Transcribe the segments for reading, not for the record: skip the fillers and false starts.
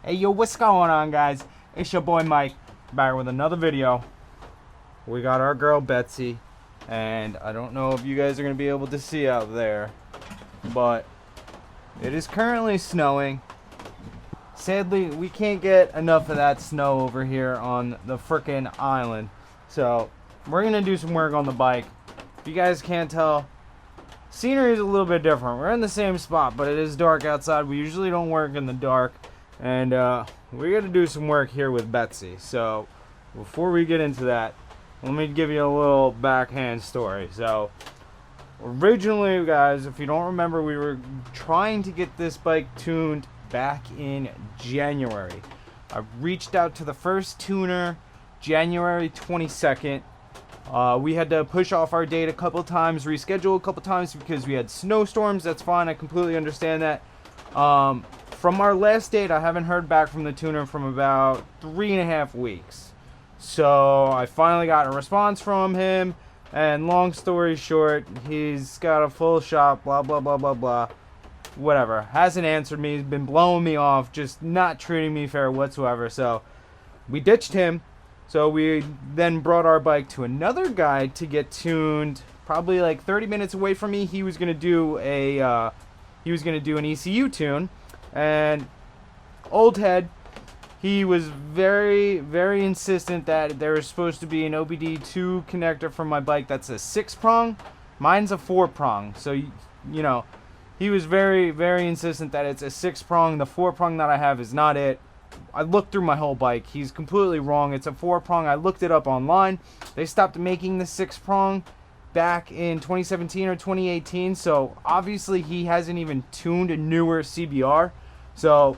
Hey yo, what's going on, guys? It's your boy Mike, back with another video. We got our girl Betsy, and I don't know if you guys are going to be able to see out there, but it is currently snowing. Sadly, we can't get enough of that snow over here on the frickin' island, so we're going to do some work on the bike. If you guys can't tell, scenery is a little bit different. We're in the same spot, but it is dark outside. We usually don't work in the dark. And we got to do some work here with Betsy. So before we get into that, let me give you a little backhand story. So originally, guys, if you don't remember, we were trying to get this bike tuned back in January. I reached out to the first tuner January 22nd. We had to push off our date a couple times, reschedule a couple times because we had snowstorms. That's fine. I completely understand that. From our last date, I haven't heard back from the tuner from about 3.5 weeks. So I finally got a response from him, and long story short, he's got a full shop, blah, blah, blah, blah, blah. Whatever. Hasn't answered me. He's been blowing me off, just not treating me fair whatsoever. So we ditched him. So we then brought our bike to another guy to get tuned, probably like 30 minutes away from me. He was going to do an ECU tune. And old head, he was very, very insistent that there was supposed to be an OBD2 connector for my bike that's a 6-prong. Mine's a 4-prong. So, you know, he was very, very insistent that it's a 6-prong. The 4-prong that I have is not it. I looked through my whole bike. He's completely wrong. It's a 4-prong. I looked it up online. They stopped making the 6-prong back in 2017 or 2018. So, obviously, he hasn't even tuned a newer CBR. So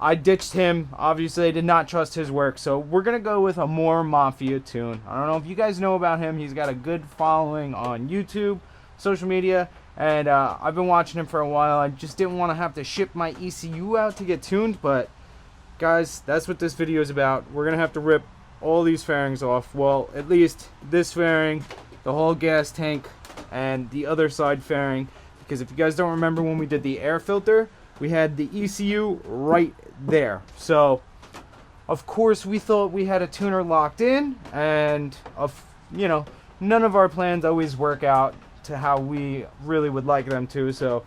I ditched him. Obviously, I did not trust his work. So we're going to go with a Moore Mafia tune. I don't know if you guys know about him. He's got a good following on YouTube, social media. And I've been watching him for a while. I just didn't want to have to ship my ECU out to get tuned. But, guys, that's what this video is about. We're going to have to rip all these fairings off. Well, at least this fairing, the whole gas tank, and the other side fairing. Because if you guys don't remember when we did the air filter, we had the ECU right there. So, of course, we thought we had a tuner locked in, and you know, none of our plans always work out to how we really would like them to. So,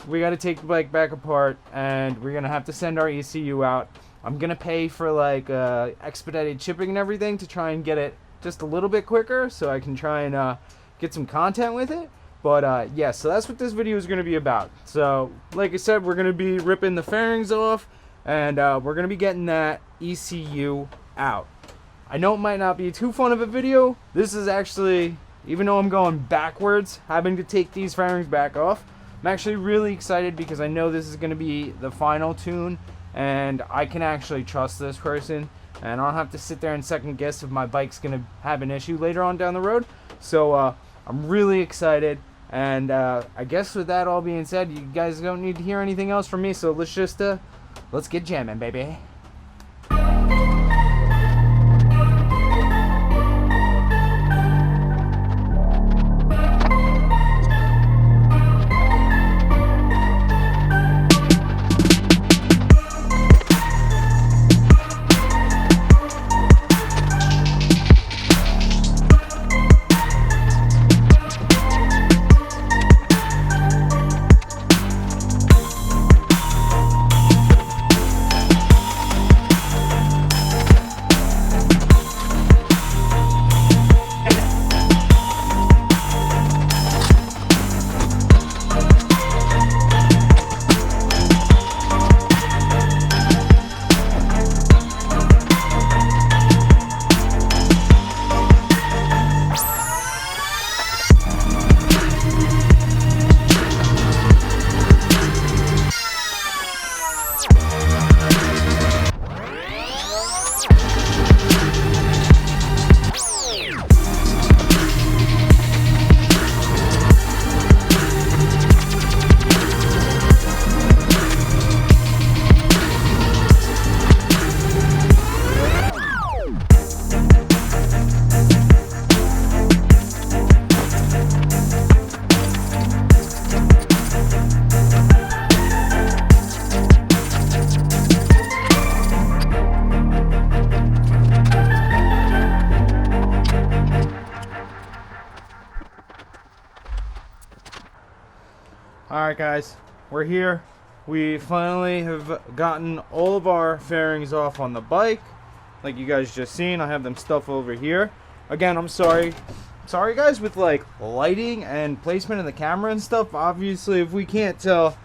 we got to take the bike back apart, and we're gonna have to send our ECU out. I'm gonna pay for like expedited shipping and everything to try and get it just a little bit quicker, so I can try and get some content with it. But, yeah, so that's what this video is going to be about. So, like I said, we're going to be ripping the fairings off, and we're going to be getting that ECU out. I know it might not be too fun of a video. This is actually, even though I'm going backwards, having to take these fairings back off, I'm actually really excited because I know this is going to be the final tune, and I can actually trust this person, and I don't have to sit there and second guess if my bike's going to have an issue later on down the road. So, I'm really excited. And I guess with that all being said, you guys don't need to hear anything else from me, so let's just let's get jamming, baby. Alright guys, we're here. We finally have gotten all of our fairings off on the bike. Like you guys just seen, I have them stuff over here. Again, I'm sorry guys with like lighting and placement of the camera and stuff. Obviously, if we can't tell,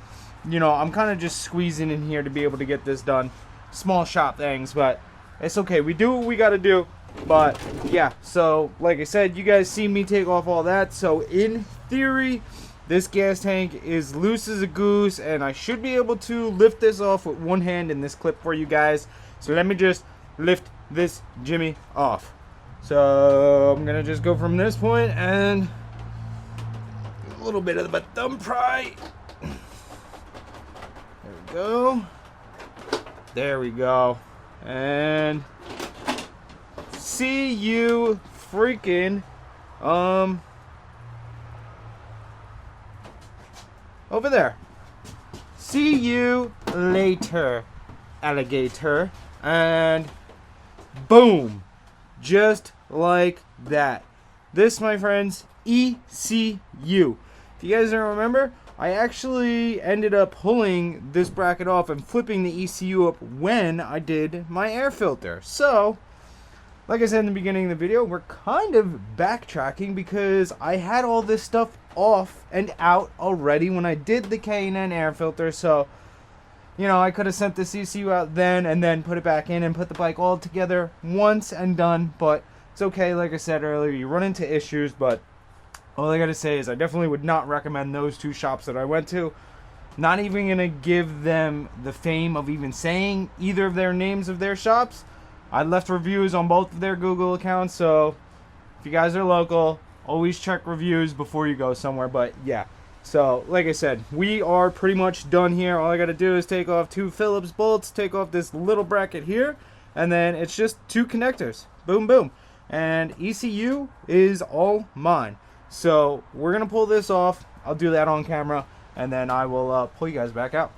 you know, I'm kind of just squeezing in here to be able to get this done. Small shop things, but it's okay. We do what we gotta do. But yeah, so like I said, you guys see me take off all that. So in theory, this gas tank is loose as a goose, and I should be able to lift this off with one hand in this clip for you guys. So let me just lift this Jimmy off. So I'm gonna just go from this point and a little bit of the thumb pry. There we go. There we go. And see you freaking over there. See you later, alligator. And boom, just like that. This, my friends, ECU. If you guys don't remember, I actually ended up pulling this bracket off and flipping the ECU up when I did my air filter. So, like I said in the beginning of the video, we're kind of backtracking because I had all this stuff off and out already when I did the K&N air filter. So, you know, I could have sent this ECU out then and then put it back in and put the bike all together once and done. But it's okay, like I said earlier, you run into issues, but all I gotta say is I definitely would not recommend those two shops that I went to. Not even gonna give them the fame of even saying either of their names of their shops. I left reviews on both of their Google accounts, so if you guys are local, always check reviews before you go somewhere. But yeah, so like I said, we are pretty much done here. All I gotta do is take off two Phillips bolts, take off this little bracket here, and then it's just two connectors. Boom, boom. And ECU is all mine. So we're gonna pull this off. I'll do that on camera, and then I will pull you guys back out.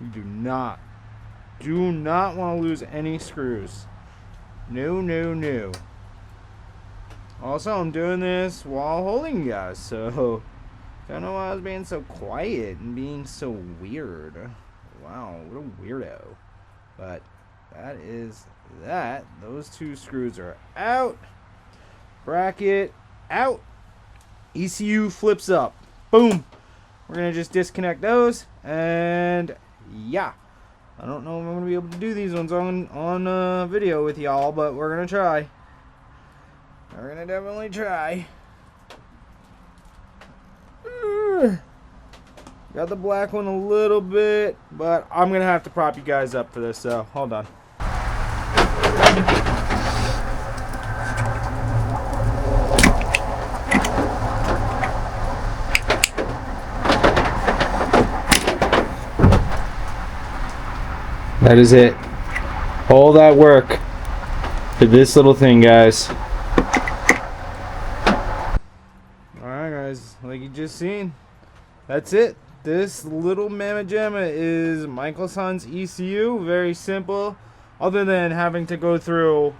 You do not want to lose any screws. No, no, no. Also, I'm doing this while holding you guys, so don't know why I was being so quiet and being so weird. Wow, what a weirdo. But that is that. Those two screws are out. Bracket out. ECU flips up. Boom. We're gonna just disconnect those, and yeah, I don't know if I'm gonna be able to do these ones on video with y'all, but we're gonna try. We're gonna definitely try. Got the black one a little bit, but I'm gonna have to prop you guys up for this, so hold on. That is it. All that work for this little thing, guys. Alright guys, like you just seen, that's it. This little mamma jamma is Michaelson's ECU. Very simple, other than having to go through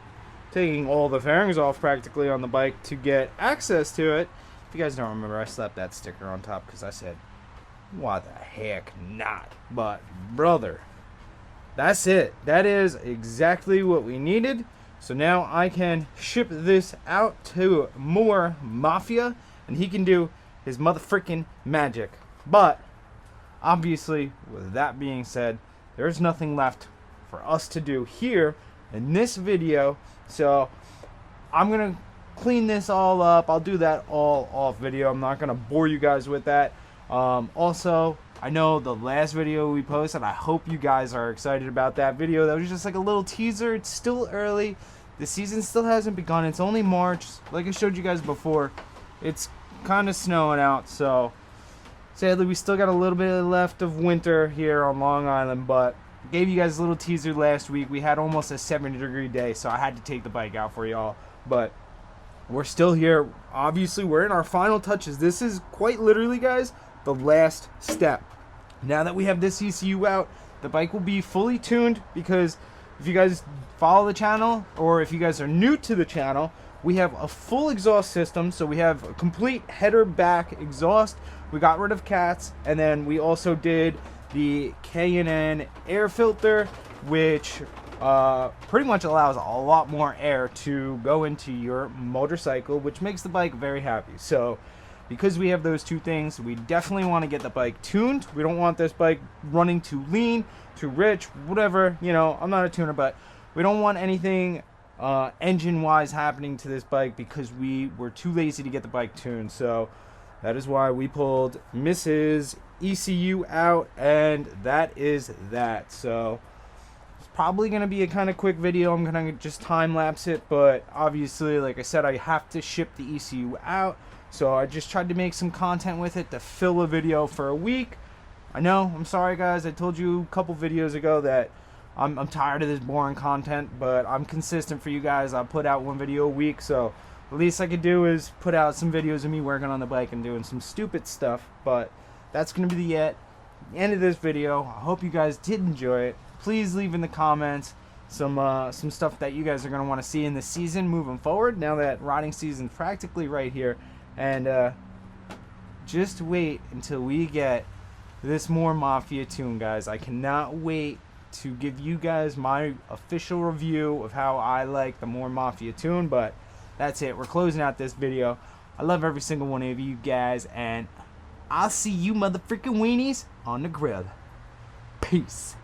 taking all the fairings off practically on the bike to get access to it. If you guys don't remember, I slapped that sticker on top because I said, why the heck not? But brother, that's it. That is exactly what we needed. So now I can ship this out to Moore Mafia, and he can do his motherfucking magic. But obviously, with that being said, there's nothing left for us to do here in this video. So I'm gonna clean this all up. I'll do that all off video. I'm not gonna bore you guys with that. Also, I know the last video we posted, I hope you guys are excited about that video. That was just like a little teaser. It's still early. The season still hasn't begun. It's only March. Like I showed you guys before, it's kind of snowing out. So sadly, we still got a little bit left of winter here on Long Island. But gave you guys a little teaser last week. We had almost a 70-degree day, so I had to take the bike out for y'all. But we're still here. Obviously, we're in our final touches. This is quite literally, guys, the last step. Now that we have this ECU out, the bike will be fully tuned, because if you guys follow the channel, or if you guys are new to the channel, we have a full exhaust system. So we have a complete header back exhaust. We got rid of cats, and then we also did the K&N air filter, which pretty much allows a lot more air to go into your motorcycle, which makes the bike very happy. So because we have those two things, we definitely want to get the bike tuned. We don't want this bike running too lean, too rich, whatever. You know, I'm not a tuner, but we don't want anything engine wise happening to this bike, because we were too lazy to get the bike tuned. So that is why we pulled Mrs. ECU out, and that is that. So it's probably going to be a kind of quick video. I'm going to just time lapse it, but obviously, like I said, I have to ship the ECU out. So I just tried to make some content with it to fill a video for a week. I know, I'm sorry guys, I told you a couple videos ago that I'm tired of this boring content, but I'm consistent for you guys. I'll put out one video a week, so the least I could do is put out some videos of me working on the bike and doing some stupid stuff. But that's going to be the end of this video. I hope you guys did enjoy it. Please leave in the comments some stuff that you guys are going to want to see in the season moving forward, now that riding season's practically right here. And just wait until we get this Moore Mafia tune, guys. I cannot wait to give you guys my official review of how I like the Moore Mafia tune. But that's it. We're closing out this video. I love every single one of you guys, and I'll see you motherfucking weenies on the grill. Peace.